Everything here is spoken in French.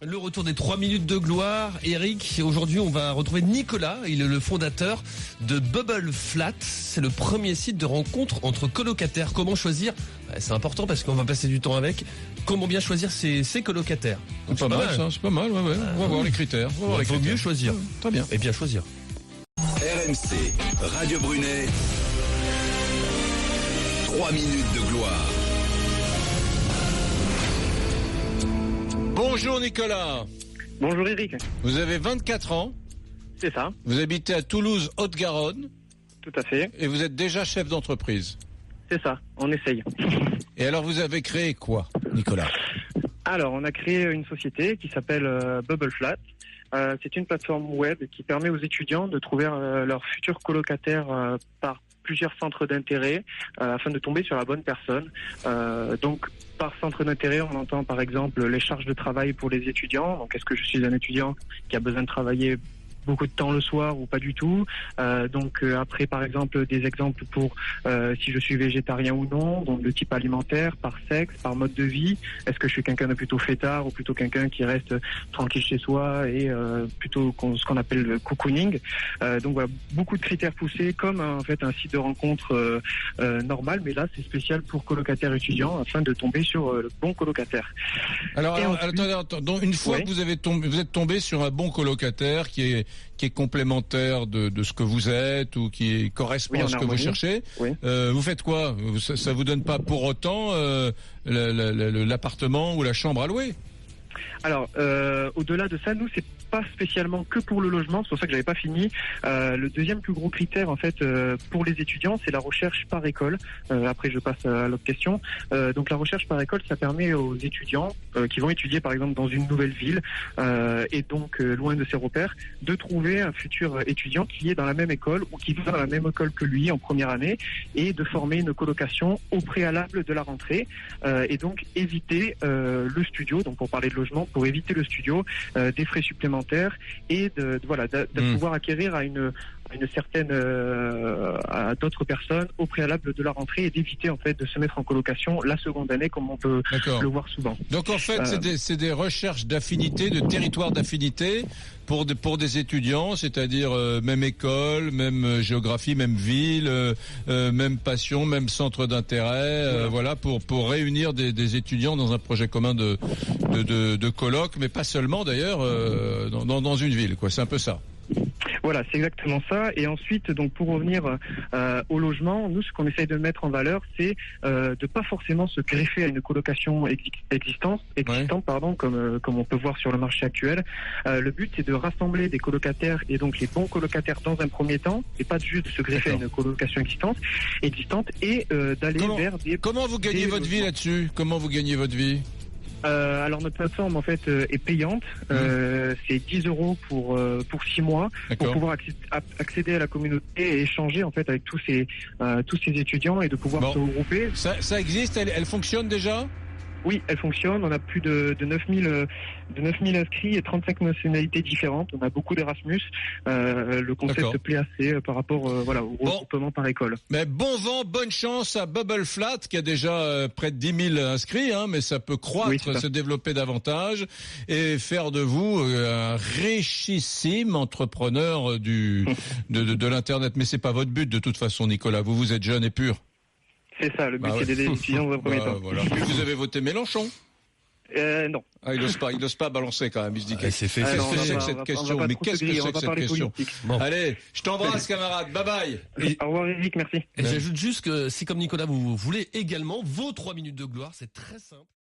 Le retour des 3 minutes de gloire. Eric, aujourd'hui on va retrouver Nicolas, il est le fondateur de Bubble Flat. C'est le premier site de rencontre entre colocataires. Comment choisir ? C'est important parce qu'on va passer du temps avec. Comment bien choisir ses colocataires ? C'est pas mal ça, c'est pas mal, ouais. On va voir les critères. Il faut mieux choisir. Très bien. Et bien choisir. RMC, Radio Brunet, 3 minutes de gloire. Bonjour Nicolas. Bonjour Eric. Vous avez 24 ans. C'est ça. Vous habitez à Toulouse, Haute-Garonne. Tout à fait. Et vous êtes déjà chef d'entreprise. C'est ça. On essaye. Et alors vous avez créé quoi, Nicolas ? Alors, on a créé une société qui s'appelle Bubble Flat. C'est une plateforme web qui permet aux étudiants de trouver leurs futurs colocataires par plusieurs centres d'intérêt afin de tomber sur la bonne personne. Donc, par centre d'intérêt, on entend par exemple les charges de travail pour les étudiants. Donc, est-ce que je suis un étudiant qui a besoin de travailler beaucoup de temps le soir ou pas du tout. Après, par exemple, des exemples pour si je suis végétarien ou non, donc de type alimentaire, par sexe, par mode de vie. Est-ce que je suis quelqu'un de plutôt fêtard ou plutôt quelqu'un qui reste tranquille chez soi et plutôt ce qu'on appelle le cocooning. Donc voilà, beaucoup de critères poussés comme en fait un site de rencontre normal, mais là c'est spécial pour colocataires étudiants afin de tomber sur le bon colocataire. Alors attendez, donc une fois que vous êtes tombé sur un bon colocataire qui est complémentaire de ce que vous êtes ou qui correspond à ce que vous cherchez, vous faites quoi ? Ça vous donne pas pour autant l'appartement ou la chambre à louer ? Alors, au-delà de ça, nous, c'est pas spécialement que pour le logement, c'est pour ça que j'avais pas fini. Le deuxième plus gros critère, en fait, pour les étudiants, c'est la recherche par école. Après, je passe à l'autre question. Donc, la recherche par école, ça permet aux étudiants qui vont étudier, par exemple, dans une nouvelle ville et donc loin de ses repères, de trouver un futur étudiant qui est dans la même école ou qui va dans la même école que lui en première année et de former une colocation au préalable de la rentrée et donc éviter le studio. Donc, pour parler de logement, pour éviter le studio, des frais supplémentaires et de pouvoir acquérir à une certaine à d'autres personnes au préalable de la rentrée et d'éviter en fait de se mettre en colocation la seconde année comme on peut le voir souvent. Donc en fait c'est des recherches d'affinité, de territoire d'affinité pour des étudiants, c'est-à-dire même école, même géographie, même ville, même passion, même centre d'intérêt, voilà pour réunir des étudiants dans un projet commun de colloque, mais pas seulement d'ailleurs dans une ville, quoi. C'est un peu ça. Voilà, c'est exactement ça. Et ensuite, donc pour revenir au logement, nous, ce qu'on essaye de mettre en valeur, c'est de pas forcément se greffer à une colocation existante, comme on peut voir sur le marché actuel. Le but, c'est de rassembler des colocataires et donc les bons colocataires dans un premier temps, et pas juste de se greffer à une colocation existante et d'aller vers des. Comment vous gagnez votre vie là-dessus ? Comment vous gagnez votre vie ? Alors notre plateforme en fait est payante, c'est 10 € pour 6 mois. D'accord. Pour pouvoir accéder à la communauté et échanger en fait avec tous ces étudiants et de pouvoir se regrouper. Ça existe, elle fonctionne déjà ? Oui, elle fonctionne. On a plus de 9000 inscrits et 35 nationalités différentes. On a beaucoup d'Erasmus. Le concept plaît assez par rapport au regroupement par école. Mais bon vent, bonne chance à Bubble Flat qui a déjà près de 10 000 inscrits, mais ça peut croître, se développer davantage et faire de vous un richissime entrepreneur de l'internet. Mais c'est pas votre but de toute façon, Nicolas. Vous êtes jeune et pur. C'est ça, le but c'est d'aider les étudiants dans un premier temps. Voilà. Mais vous avez voté Mélenchon ? Non. Il n'ose pas balancer quand même. Il se dit c'est fait. Qu'est-ce que c'est que cette question ? Mais qu'est-ce que c'est que cette question ? Allez, je t'embrasse, camarade. Bye bye. Au revoir, Eric. Merci. Et j'ajoute juste que si comme Nicolas vous voulez également vos 3 minutes de gloire, c'est très simple.